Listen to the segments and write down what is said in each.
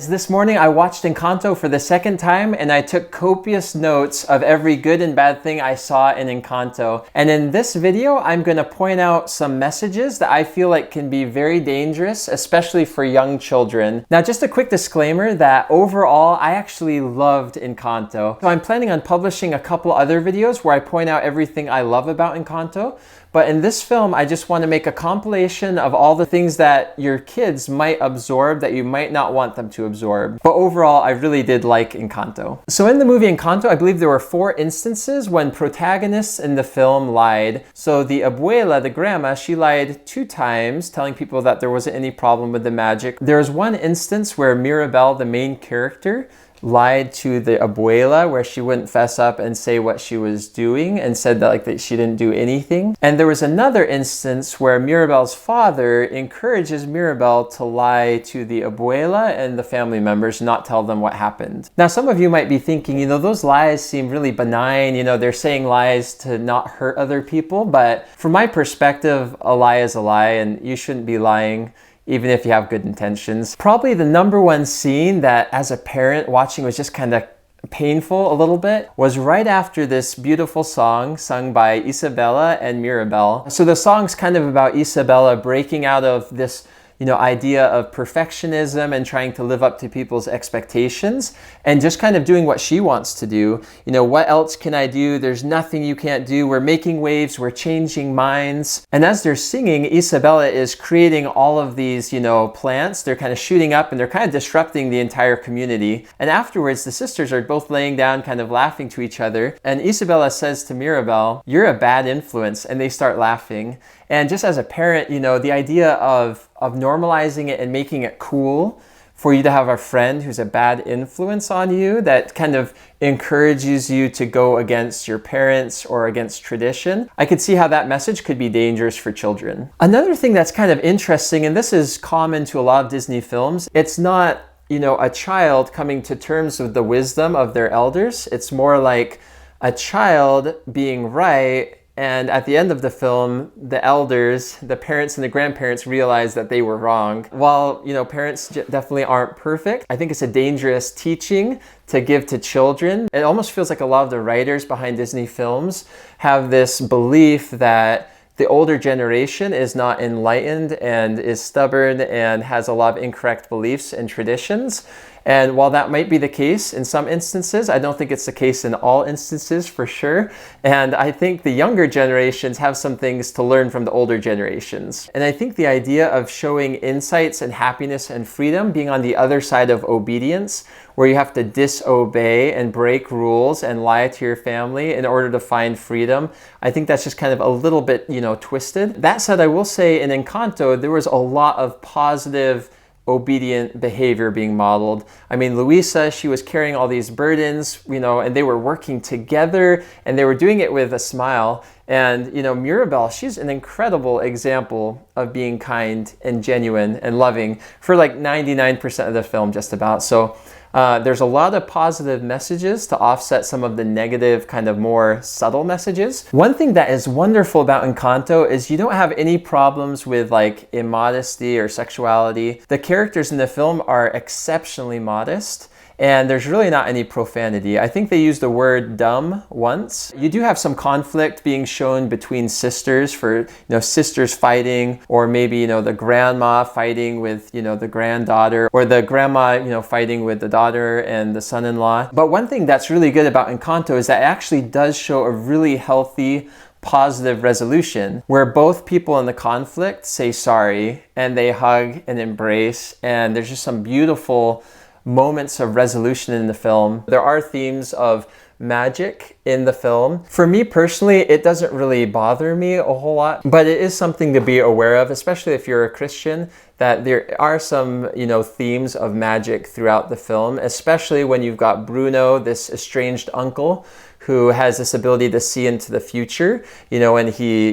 This morning I watched Encanto for the second time and I took copious notes of every good and bad thing I saw in Encanto. And in this video, I'm going to point out some messages that I feel like can be very dangerous, especially for young children. Now, just a quick disclaimer that overall, I actually loved Encanto. So I'm planning on publishing a couple other videos where I point out everything I love about Encanto. But in this film, I just want to make a compilation of all the things that your kids might absorb that you might not want them to absorb. But overall, I really did like Encanto. So in the movie Encanto, I believe there were 4 instances when protagonists in the film lied. So the Abuela, the grandma, she lied 2 times, telling people that there wasn't any problem with the magic. There was one instance where Mirabel, the main character, lied to the Abuela, where she wouldn't fess up and say what she was doing and said that she didn't do anything. And there was another instance where Mirabel's father encourages Mirabel to lie to the Abuela and the family members, not tell them what happened. Now, some of you might be thinking, those lies seem really benign. They're saying lies to not hurt other people. But from my perspective, a lie is a lie and you shouldn't be lying even if you have good intentions. Probably the number one scene that as a parent watching was just kind of painful a little bit was right after this beautiful song sung by Isabela and Mirabel. So the song's kind of about Isabela breaking out of this idea of perfectionism and trying to live up to people's expectations and just kind of doing what she wants to do. What else can I do? There's nothing you can't do. We're making waves. We're changing minds. And as they're singing, Isabela is creating all of these, plants. They're kind of shooting up and they're kind of disrupting the entire community. And afterwards, the sisters are both laying down, kind of laughing to each other. And Isabela says to Mirabel, "You're a bad influence." And they start laughing. And just as a parent, the idea of normalizing it and making it cool for you to have a friend who's a bad influence on you that kind of encourages you to go against your parents or against tradition, I could see how that message could be dangerous for children. Another thing that's kind of interesting, and this is common to a lot of Disney films, it's not, a child coming to terms with the wisdom of their elders. It's more like a child being right. And at the end of the film, the elders, the parents and the grandparents realize that they were wrong. While, parents definitely aren't perfect, I think it's a dangerous teaching to give to children. It almost feels like a lot of the writers behind Disney films have this belief that the older generation is not enlightened and is stubborn and has a lot of incorrect beliefs and traditions. And while that might be the case in some instances, I don't think it's the case in all instances for sure. And I think the younger generations have some things to learn from the older generations. And I think the idea of showing insights and happiness and freedom being on the other side of obedience, where you have to disobey and break rules and lie to your family in order to find freedom, I think that's just kind of a little bit, twisted. That said, I will say in Encanto, there was a lot of positive obedient behavior being modeled. I mean, Luisa, she was carrying all these burdens, and they were working together and they were doing it with a smile. And, Mirabel, she's an incredible example of being kind and genuine and loving for like 99% of the film, just about. So there's a lot of positive messages to offset some of the negative, kind of more subtle messages. One thing that is wonderful about Encanto is you don't have any problems with like immodesty or sexuality. The characters in the film are exceptionally modest. And there's really not any profanity. I think they used the word dumb once. You do have some conflict being shown between sisters for, sisters fighting, or maybe, the grandma fighting with, the granddaughter, or the grandma, fighting with the daughter and the son-in-law. But one thing that's really good about Encanto is that it actually does show a really healthy, positive resolution where both people in the conflict say sorry and they hug and embrace. And there's just some beautiful moments of resolution in the film. There are themes of magic in the film. For me personally, it doesn't really bother me a whole lot, but it is something to be aware of, especially if you're a Christian, that there are some, themes of magic throughout the film, especially when you've got Bruno, this estranged uncle, who has this ability to see into the future, and he,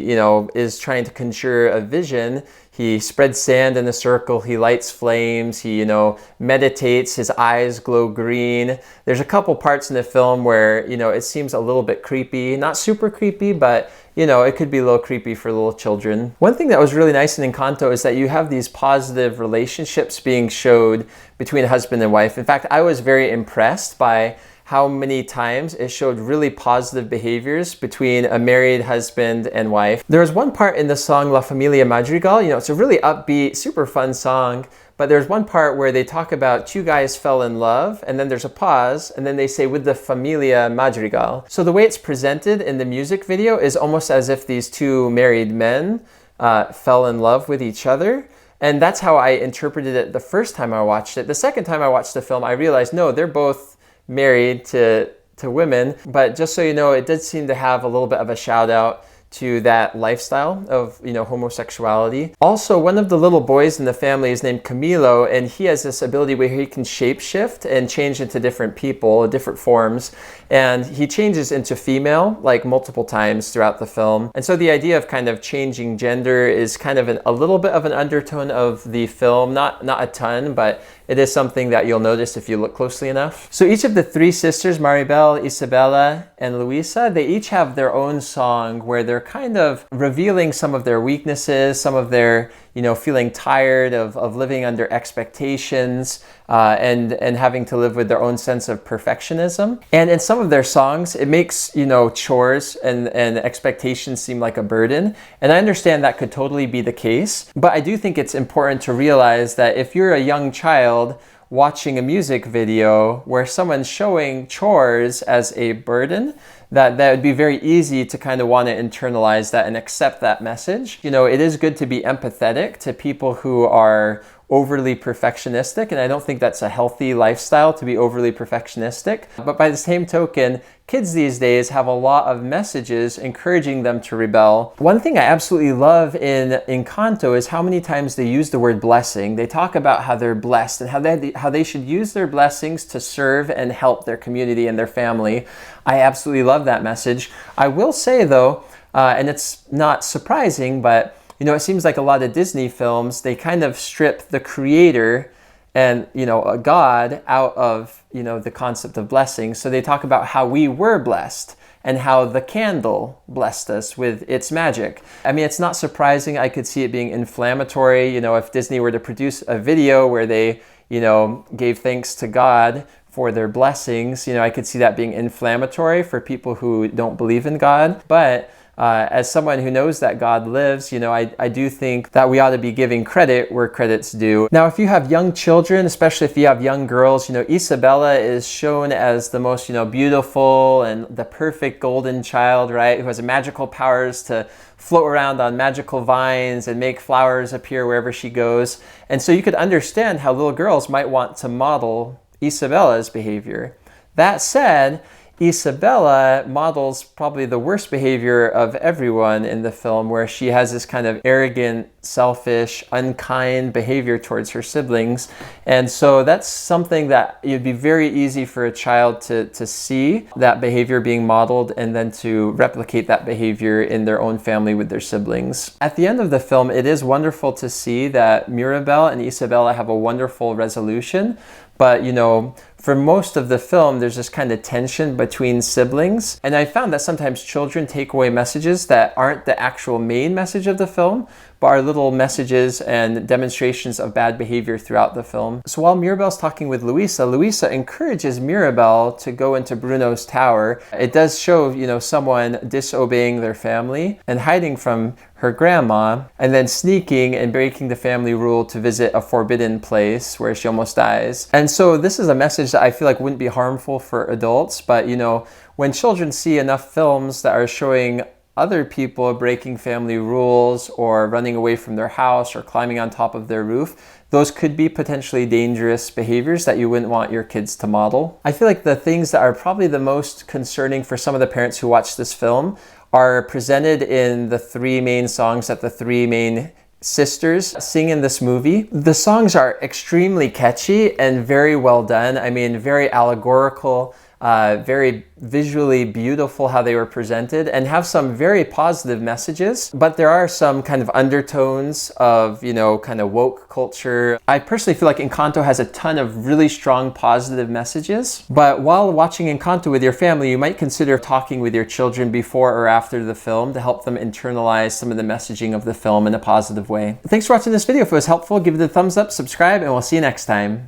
is trying to conjure a vision. He spreads sand in a circle, he lights flames, he, meditates, his eyes glow green. There's a couple parts in the film where, it seems a little bit creepy, not super creepy, but it could be a little creepy for little children. One thing that was really nice in Encanto is that you have these positive relationships being showed between husband and wife. In fact, I was very impressed by how many times it showed really positive behaviors between a married husband and wife. There was one part in the song La Familia Madrigal, it's a really upbeat, super fun song, but there's one part where they talk about two guys fell in love, and then there's a pause, and then they say with the Familia Madrigal. So the way it's presented in the music video is almost as if these two married men fell in love with each other. And that's how I interpreted it the first time I watched it. The second time I watched the film, I realized, no, they're both married to women, but just so you know, it did seem to have a little bit of a shout out to that lifestyle of homosexuality. Also, one of the little boys in the family is named Camilo, and he has this ability where he can shapeshift and change into different people, different forms, and he changes into female like multiple times throughout the film. And so the idea of kind of changing gender is kind of a little bit of an undertone of the film, not a ton, but it is something that you'll notice if you look closely enough. So each of the three sisters, Mirabel, Isabela, and Luisa, they each have their own song where they're kind of revealing some of their weaknesses, some of their, feeling tired of living under expectations and having to live with their own sense of perfectionism. And in some of their songs, it makes, chores and expectations seem like a burden. And I understand that could totally be the case, but I do think it's important to realize that if you're a young child watching a music video where someone's showing chores as a burden, that would be very easy to kind of want to internalize that and accept that message. It is good to be empathetic to people who are overly perfectionistic, and I don't think that's a healthy lifestyle to be overly perfectionistic. But by the same token, kids these days have a lot of messages encouraging them to rebel. One thing I absolutely love in Encanto is how many times they use the word blessing. They talk about how they're blessed and how they should use their blessings to serve and help their community and their family. I absolutely love that message. I will say though, and it's not surprising, but it seems like a lot of Disney films, they kind of strip the creator and, a God out of, the concept of blessing. So they talk about how we were blessed and how the candle blessed us with its magic. I mean, it's not surprising. I could see it being inflammatory, if Disney were to produce a video where they, gave thanks to God for their blessings, I could see that being inflammatory for people who don't believe in God. But as someone who knows that God lives, I do think that we ought to be giving credit where credit's due. Now, if you have young children, especially if you have young girls, Isabela is shown as the most, beautiful and the perfect golden child, right? Who has magical powers to float around on magical vines and make flowers appear wherever she goes. And so you could understand how little girls might want to model Isabela's behavior. That said, Isabela models probably the worst behavior of everyone in the film, where she has this kind of arrogant, selfish, unkind behavior towards her siblings. And so that's something that it'd be very easy for a child to see that behavior being modeled and then to replicate that behavior in their own family with their siblings. At the end of the film, it is wonderful to see that Mirabel and Isabela have a wonderful resolution. But, for most of the film, there's this kind of tension between siblings. And I found that sometimes children take away messages that aren't the actual main message of the film, but are little messages and demonstrations of bad behavior throughout the film. So while Mirabel's talking with Luisa, Luisa encourages Mirabel to go into Bruno's tower. It does show, someone disobeying their family and hiding from her grandma, and then sneaking and breaking the family rule to visit a forbidden place where she almost dies. And so this is a message that I feel like wouldn't be harmful for adults, but when children see enough films that are showing other people breaking family rules or running away from their house or climbing on top of their roof, those could be potentially dangerous behaviors that you wouldn't want your kids to model. I feel like the things that are probably the most concerning for some of the parents who watch this film are presented in the three main songs that the three main sisters sing in this movie. The songs are extremely catchy and very well done. I mean, very allegorical. very visually beautiful how they were presented, and have some very positive messages, but there are some kind of undertones of, you know, kind of woke culture. I personally feel like Encanto has a ton of really strong positive messages, but while watching Encanto with your family, you might consider talking with your children before or after the film to help them internalize some of the messaging of the film in a positive way. Thanks for watching this video. If it was helpful, give it a thumbs up, subscribe, and we'll see you next time.